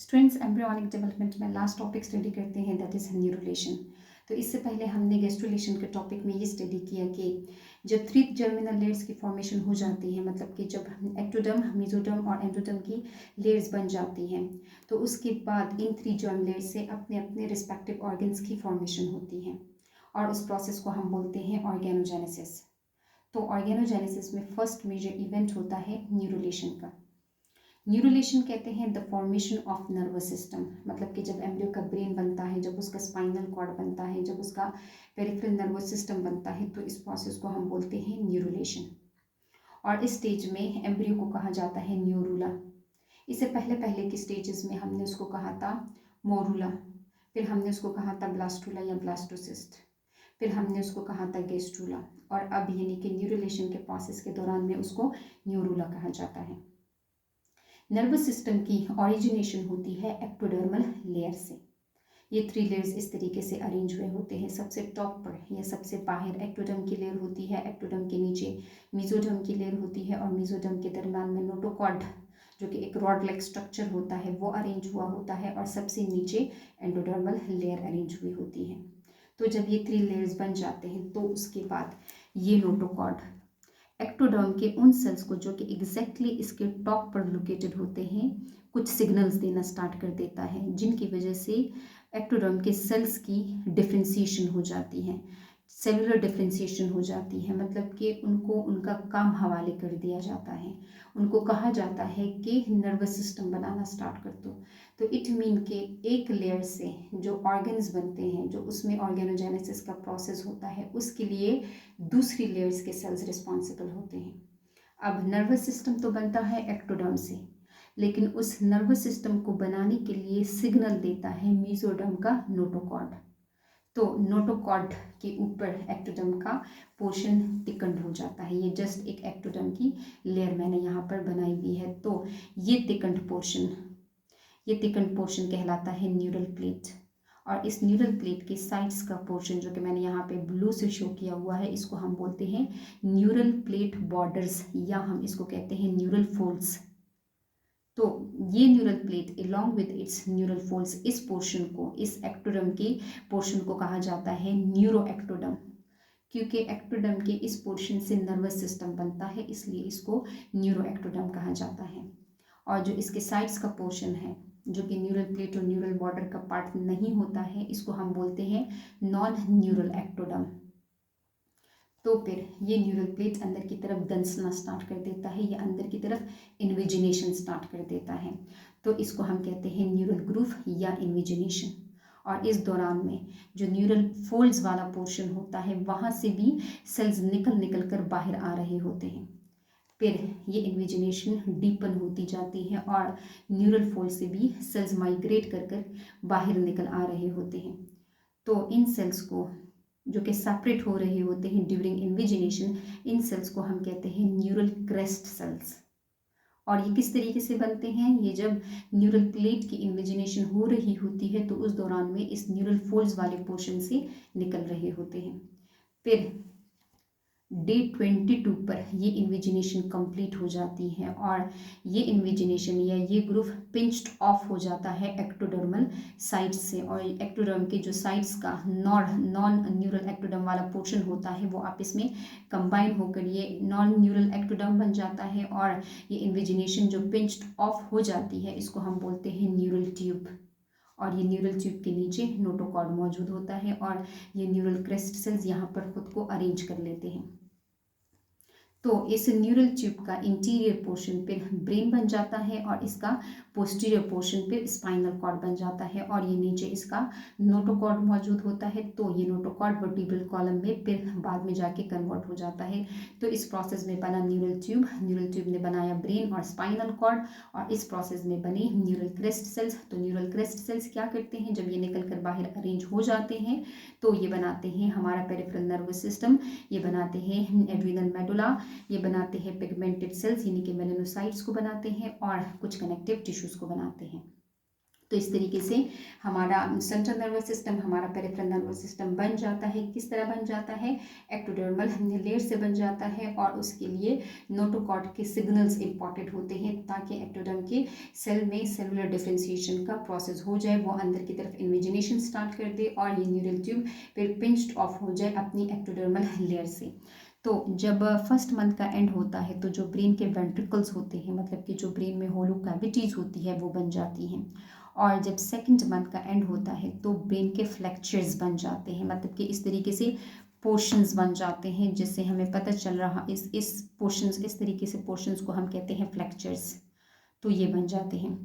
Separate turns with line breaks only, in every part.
Students embryonic development में last topic study करते हैं, दैट इज़ न्यूरोलेशन। तो इससे पहले हमने गैस्ट्रुलेशन के टॉपिक में ये स्टडी किया कि जब 3 जर्मिनल लेयर्स की फॉर्मेशन हो जाती है, मतलब कि जब एक्टोडर्म, मेसोडर्म और एंडोडर्म की लेयर्स बन जाती हैं, तो उसके बाद इन 3 जर्म लेयर्स से अपने अपने रिस्पेक्टिव ऑर्गन्स की फॉर्मेशन होती है और उस प्रोसेस को हम बोलते हैं ऑर्गेनोजेनेसिस। तो ऑर्गेनोजेनेसिस में फर्स्ट मेजर इवेंट होता है न्यूरोलेशन का। न्यूरोलेशन कहते हैं the formation of nervous system, मतलब कि जब एम्ब्रियो का ब्रेन बनता है, जब उसका स्पाइनल कॉर्ड बनता है, जब उसका पेरिफेरल नर्वस सिस्टम बनता है, तो इस प्रोसेस को हम बोलते हैं न्यूरोलेशन। और इस स्टेज में एम्ब्रियो को कहा जाता है न्यूरूला। इससे पहले पहले की स्टेजेस में हमने उसको कहा था मोरूला, फिर हमने उसको कहा था ब्लास्टूला या ब्लास्टोसिस्ट, फिर हमने उसको कहा था गेस्ट्रूला, और अब यानी कि न्यूरोलेशन के प्रोसेस के दौरान में उसको न्यूरूला कहा जाता है। नर्वस सिस्टम की ओरिजिनेशन होती है एक्टोडर्मल लेयर से। ये 3 लेयर्स इस तरीके से अरेंज हुए होते हैं। सबसे टॉप पर या सबसे बाहर एक्टोडर्म की लेयर होती है, एक्टोडर्म के नीचे मेसोडर्म की लेयर होती है और मेसोडर्म के दरम्यान में नोटोकॉर्ड जो कि एक रॉड लाइक स्ट्रक्चर होता है वो अरेंज हुआ होता है, और सबसे नीचे एंडोडर्मल लेयर अरेंज हुई होती है। तो जब ये 3 लेयर्स बन जाते हैं तो उसके बाद ये नोटोकॉर्ड एक्टोडर्म के उन सेल्स को जो कि एग्जैक्टली इसके टॉप पर लोकेटेड होते हैं कुछ सिग्नल्स देना स्टार्ट कर देता है, जिनकी वजह से एक्टोडर्म के सेल्स की डिफ्रेंसिएशन हो जाती है, सेलुलर डिफ्रेंसिएशन हो जाती है, मतलब कि उनको उनका काम हवाले कर दिया जाता है। उनको कहा जाता है कि नर्वस सिस्टम बनाना स्टार्ट कर दो। तो इट मीन के एक लेयर से जो ऑर्गन्स बनते हैं, जो उसमें ऑर्गेनोजेनेसिस का प्रोसेस होता है, उसके लिए दूसरी लेयर्स के सेल्स रिस्पॉन्सिबल होते हैं। अब नर्वस सिस्टम तो बनता है एक्टोडर्म से, लेकिन उस नर्वस सिस्टम को बनाने के लिए सिग्नल देता है मेसोडर्म का नोटोकॉर्ड। तो नोटोकॉर्ड के ऊपर एक्टोडर्म का पोर्शन थिकंड हो जाता है। ये जस्ट एक एक्टोडर्म की लेयर मैंने यहाँ पर बनाई हुई है। तो ये थिकंड पोर्शन कहलाता है न्यूरल प्लेट, और इस न्यूरल प्लेट के साइड्स का पोर्शन जो कि मैंने यहाँ पे ब्लू से शो किया हुआ है, इसको हम बोलते हैं न्यूरल प्लेट बॉर्डर्स, या हम इसको कहते हैं न्यूरल फोल्ड्स। तो ये neural plate along with its neural folds, इस पोर्शन को, इस एक्टोडर्म के पोर्शन को कहा जाता है न्यूरो एक्टोडर्म, क्योंकि एक्टोडर्म के इस पोर्शन से नर्वस सिस्टम बनता है, इसलिए इसको न्यूरो एक्टोडर्म कहा जाता है। और जो इसके साइड्स का पोर्शन है, जो कि न्यूरल प्लेट और न्यूरल बॉर्डर का पार्ट नहीं होता है, इसको हम बोलते हैं नॉन न्यूरल एक्टोडर्म। तो फिर ये न्यूरल प्लेट अंदर की तरफ दंसना स्टार्ट कर देता है, या अंदर की तरफ इन्विजिनेशन स्टार्ट कर देता है। तो इसको हम कहते हैं न्यूरल ग्रूव या इन्विजिनेशन। और इस दौरान में जो न्यूरल फोल्ड्स वाला पोर्शन होता है, वहाँ से भी सेल्स निकल कर बाहर आ रहे होते हैं। फिर ये इन्विजिनेशन डीपन होती जाती है और न्यूरल फोल्ड से भी सेल्स माइग्रेट कर बाहर निकल आ रहे होते हैं। तो इन सेल्स को जो कि सेपरेट हो रहे होते हैं ड्यूरिंग इन्विजिनेशन, इन सेल्स को हम कहते हैं न्यूरल क्रेस्ट सेल्स। और ये किस तरीके से बनते हैं? ये जब न्यूरल प्लेट की इन्विजिनेशन हो रही होती है तो उस दौरान में इस न्यूरल फोल्ड्स वाले पोर्शन से निकल रहे होते हैं। फिर डे 22 पर ये इन्विजिनेशन कंप्लीट हो जाती है, और ये इन्विजिनेशन या ये ग्रुप पिंच्ड ऑफ हो जाता है एक्टोडर्मल साइड्स से, और एक्टोडर्म के जो साइड्स का नॉन न्यूरल एक्टोडर्म वाला पोर्शन होता है वो आपस में कंबाइन होकर ये नॉन न्यूरल एक्टोडर्म बन जाता है। और ये इन्विजिनेशन जो पिंच्ड ऑफ हो जाती है, इसको हम बोलते हैं न्यूरल ट्यूब, और ये न्यूरल ट्यूब के नीचे नोटोकॉर्ड मौजूद होता है, और ये न्यूरल क्रेस्ट सेल्स यहाँ पर खुद को अरेंज कर लेते हैं। तो इस न्यूरल ट्यूब का इंटीरियर पोर्शन फिर ब्रेन बन जाता है, और इसका पोस्टीरियर पोर्शन फिर स्पाइनल कॉर्ड बन जाता है, और ये नीचे इसका नोटोकॉर्ड मौजूद होता है। तो ये नोटोकॉर्ड वर्टिब्रल कॉलम में फिर बाद में जाके कन्वर्ट हो जाता है। तो इस प्रोसेस में बना न्यूरल ट्यूब ने बनाया ब्रेन और स्पाइनल कॉर्ड, और इस प्रोसेस में बने न्यूरल क्रेस्ट सेल्स। तो न्यूरल क्रेस्ट सेल्स क्या करते हैं? जब ये निकल कर बाहर अरेंज हो जाते हैं तो ये बनाते हैं हमारा पेरिफेरल नर्वस सिस्टम, ये बनाते हैं एड्रिनल मेडुला, ये बनाते हैं पिगमेंटेड सेल्स यानी कि मेलानोसाइट्स को बनाते हैं, और कुछ कनेक्टिव टिश्यूज को बनाते हैं। तो इस तरीके से हमारा सेंट्रल नर्वस सिस्टम, हमारा पेरिफेरल नर्वस सिस्टम बन जाता है। किस तरह बन जाता है? एक्टोडर्मल लेयर से बन जाता है और उसके लिए नोटोकॉर्ड के सिग्नल्स इंपॉर्टेंट होते हैं ताकि एक्टोडर्म के सेल में सेलुलर डिफरेंशिएशन का प्रोसेस हो जाए, वो अंदर की तरफ इन्विजिनेशन स्टार्ट कर दे और ये न्यूरल ट्यूब फिर पिंच्ड ऑफ हो जाए अपनी एक्टोडर्मल लेयर से। तो जब फर्स्ट मंथ का एंड होता है तो जो ब्रेन के वेंट्रिकल्स होते हैं, मतलब कि जो ब्रेन में होलो कैविटीज़ होती है, वो बन जाती हैं। और जब सेकंड मंथ का एंड होता है तो ब्रेन के फ्लैक्चर्स बन जाते हैं, मतलब कि इस तरीके से पोर्शंस बन जाते हैं, जिससे हमें पता चल रहा इस पोर्शंस, इस तरीके से पोर्शंस को हम कहते हैं फ्लैक्चर्स। तो ये बन जाते हैं,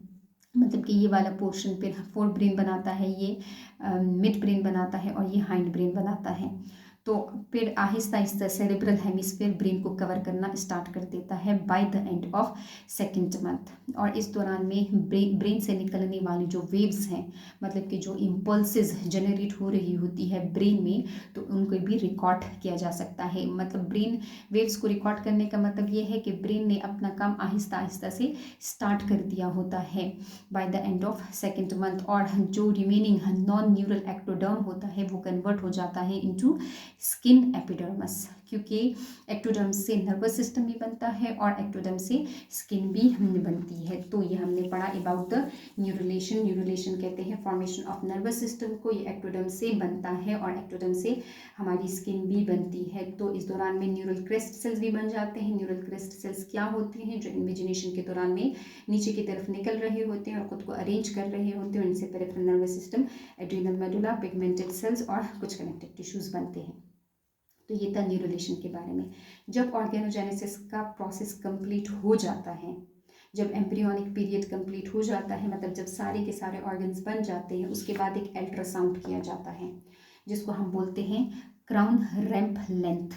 मतलब कि ये वाला पोर्शन फिर फोर ब्रेन बनाता है, ये मिड ब्रेन बनाता है और ये हाइंड ब्रेन बनाता है। तो फिर Aahista Aahista cerebral hemisphere brain को कवर करना स्टार्ट कर देता है by the end of second month. और इस दौरान में ब्रेन से निकलने वाली जो वेव्स हैं, मतलब कि जो इम्पल्सेस जनरेट हो रही होती है ब्रेन में, तो उनको भी रिकॉर्ड किया जा सकता है। मतलब ब्रेन वेव्स को रिकॉर्ड करने का मतलब ये है कि ब्रेन ने अपना काम आहिस्ता आहिस्ता से स्टार्ट कर दिया होता है by the end of second month. और जो रिमेनिंग नॉन न्यूरल एक्टोडर्म होता है वो कन्वर्ट हो जाता है इनटू स्किन एपिडर्मस, क्योंकि एक्टोडर्म से नर्वस सिस्टम भी बनता है और एक्टोडर्म से स्किन भी बनती है। तो ये हमने पढ़ा अबाउट द न्यूरुलेशन। न्यूरुलेशन कहते हैं फॉर्मेशन ऑफ नर्वस सिस्टम को, ये एक्टोडर्म से बनता है और एक्टोडर्म से हमारी स्किन भी बनती है। तो इस दौरान में न्यूरल क्रेस्ट सेल्स भी बन जाते हैं। न्यूरल क्रेस्ट सेल्स क्या होते हैं? जो इन्विजिनेशन के दौरान में नीचे की तरफ निकल रहे होते हैं और खुद को अरेंज कर रहे होते हैं। उनसे peripheral nervous system, adrenal medulla, pigmented sales और कुछ कनेक्टिव टिश्यूज बनते हैं। तो ये था न्यूरुलेशन के बारे में। जब ऑर्गेनोजेनेसिस का प्रोसेस कंप्लीट हो जाता है, जब एम्ब्रियोनिक पीरियड कंप्लीट हो जाता है, मतलब जब सारे के सारे ऑर्गन्स बन जाते हैं, उसके बाद एक अल्ट्रासाउंड किया जाता है जिसको हम बोलते हैं क्राउन रैंप लेंथ,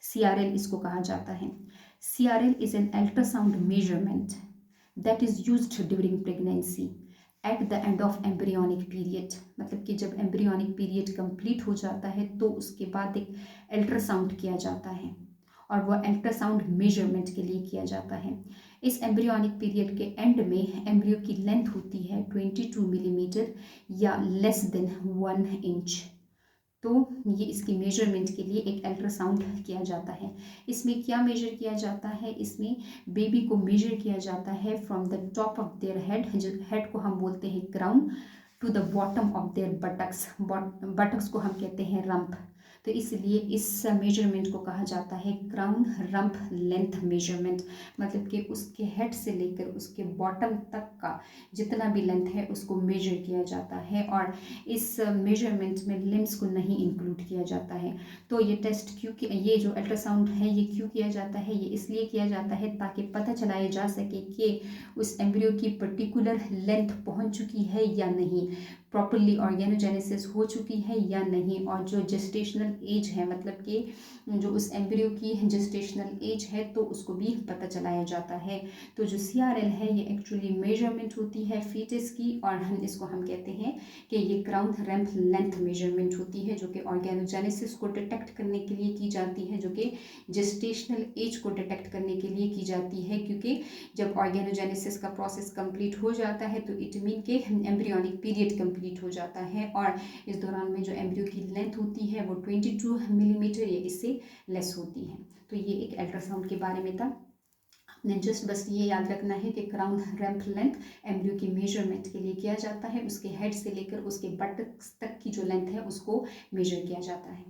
CRL इसको कहा जाता है। CRL is an ultrasound measurement that is used during pregnancy at the end of embryonic period. मतलब कि जब एम्ब्रियोनिक पीरियड कंप्लीट हो जाता है तो उसके बाद एक अल्ट्रासाउंड किया जाता है और वह अल्ट्रासाउंड मेजरमेंट के लिए किया जाता है। इस एम्ब्रियोनिक पीरियड के एंड में एम्ब्रियो की लेंथ होती है 22 मिलीमीटर या लेस देन 1 इंच। तो ये इसकी मेजरमेंट के लिए एक अल्ट्रासाउंड किया जाता है। इसमें क्या मेजर किया जाता है? इसमें बेबी को मेजर किया जाता है from the top of their head, जो हेड को हम बोलते हैं crown, to the bottom of their buttocks, buttocks को हम कहते हैं रंप। तो इसलिए इस मेजरमेंट को कहा जाता है क्राउन रंप लेंथ मेजरमेंट। मतलब कि उसके हेड से लेकर उसके बॉटम तक का जितना भी लेंथ है उसको मेजर किया जाता है और इस मेजरमेंट में लिम्स को नहीं इंक्लूड किया जाता है। तो ये टेस्ट क्योंकि ये जो अल्ट्रासाउंड है ये क्यों किया जाता है? ये इसलिए किया जाता है ताकि पता चलाया जा सके कि उस एम्ब्रियो की पर्टिकुलर लेंथ पहुंच चुकी है या नहीं, प्रॉपरली ऑर्गेनोजेनेसिस हो चुकी है या नहीं, और जो जेस्टेशनल एज है, मतलब कि जो उस एम्ब्रियो की जेस्टेशनल एज है, तो उसको भी पता चलाया जाता है। तो जो CRL है ये एक्चुअली मेजरमेंट होती है फीटस की और इसको हम कहते हैं कि ये क्राउन रैंप लेंथ मेजरमेंट होती है, जो कि ऑर्गेनोजेनेसिस को डिटेक्ट करने के लिए की जाती है, जो कि जेस्टेशनल एज को डिटेक्ट करने के लिए की जाती है। क्योंकि जब ऑर्गेनोजेनेसिस का प्रोसेस कंप्लीट हो जाता है तो इट मीन के एम्ब्रियोनिक पीरियड कंप्लीट हो जाता है और इस दौरान में जो एम्ब्रियो की लेंथ होती है वो 22 मिलीमीटर या इससे लेस होती है। तो ये एक अल्ट्रासाउंड के बारे में था। आपने जस्ट बस ये याद रखना है कि क्राउन रैंप लेंथ एम्ब्रियो की मेजरमेंट के लिए किया जाता है, उसके हेड से लेकर उसके बटक्स तक की जो लेंथ है उसको मेजर किया जाता है।